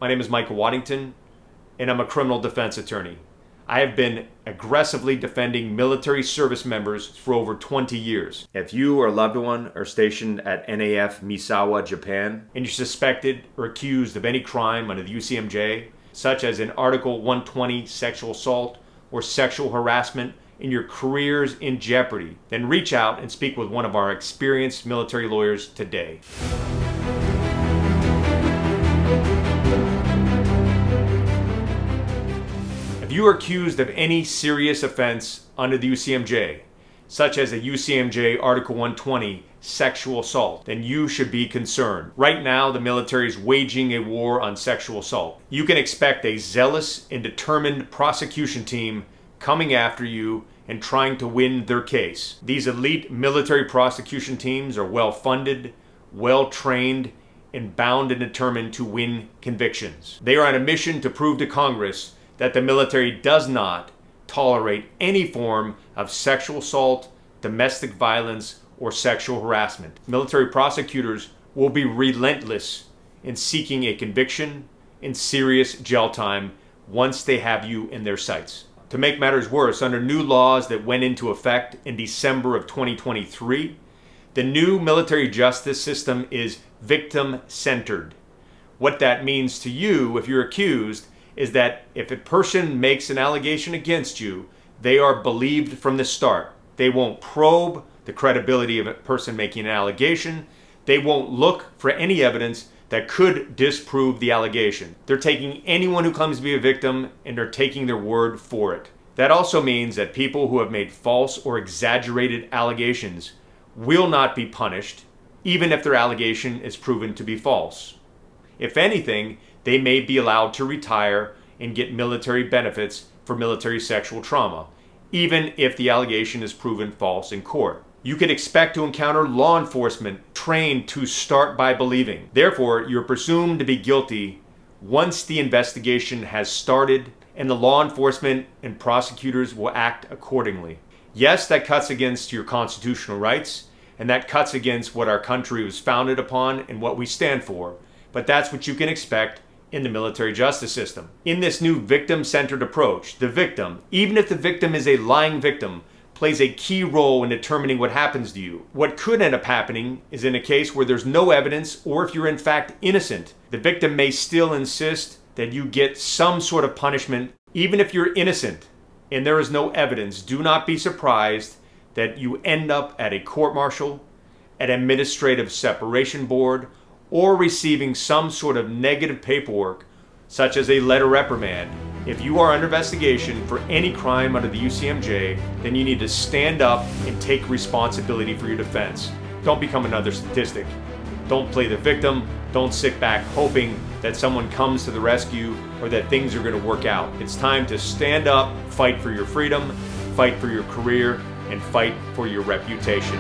My name is Michael Waddington, and I'm a criminal defense attorney. I have been aggressively defending military service members for over 20 years. If you or a loved one are stationed at NAF Misawa, Japan, and you're suspected or accused of any crime under the UCMJ, such as an Article 120 sexual assault or sexual harassment, and your career's in jeopardy, then reach out and speak with one of our experienced military lawyers today. If you are accused of any serious offense under the UCMJ, such as a UCMJ Article 120 sexual assault, then you should be concerned. Right now, the military is waging a war on sexual assault. You can expect a zealous and determined prosecution team coming after you and trying to win their case. These elite military prosecution teams are well-funded, well-trained, and bound and determined to win convictions. They are on a mission to prove to Congress that the military does not tolerate any form of sexual assault, domestic violence, or sexual harassment. Military prosecutors will be relentless in seeking a conviction and serious jail time once they have you in their sights. To make matters worse, under new laws that went into effect in December of 2023, the new military justice system is victim-centered. What that means to you, if you're accused, is that if a person makes an allegation against you, they are believed from the start. They won't probe the credibility of a person making an allegation. They won't look for any evidence that could disprove the allegation. They're taking anyone who claims to be a victim and they're taking their word for it. That also means that people who have made false or exaggerated allegations will not be punished, even if their allegation is proven to be false. If anything, they may be allowed to retire and get military benefits for military sexual trauma, even if the allegation is proven false in court. You can expect to encounter law enforcement trained to start by believing. Therefore, you're presumed to be guilty once the investigation has started, and the law enforcement and prosecutors will act accordingly. Yes, that cuts against your constitutional rights, and that cuts against what our country was founded upon and what we stand for, but that's what you can expect in the military justice system. In this new victim-centered approach, the victim, even if the victim is a lying victim, plays a key role in determining what happens to you. What could end up happening is in a case where there's no evidence, or if you're in fact innocent, the victim may still insist that you get some sort of punishment, even if you're innocent and there is no evidence. Do not be surprised that you end up at a court-martial, at an administrative separation board, or receiving some sort of negative paperwork, such as a letter reprimand. If you are under investigation for any crime under the UCMJ, then you need to stand up and take responsibility for your defense. Don't become another statistic. Don't play the victim. Don't sit back hoping that someone comes to the rescue or that things are going to work out. It's time to stand up, fight for your freedom, fight for your career, and fight for your reputation.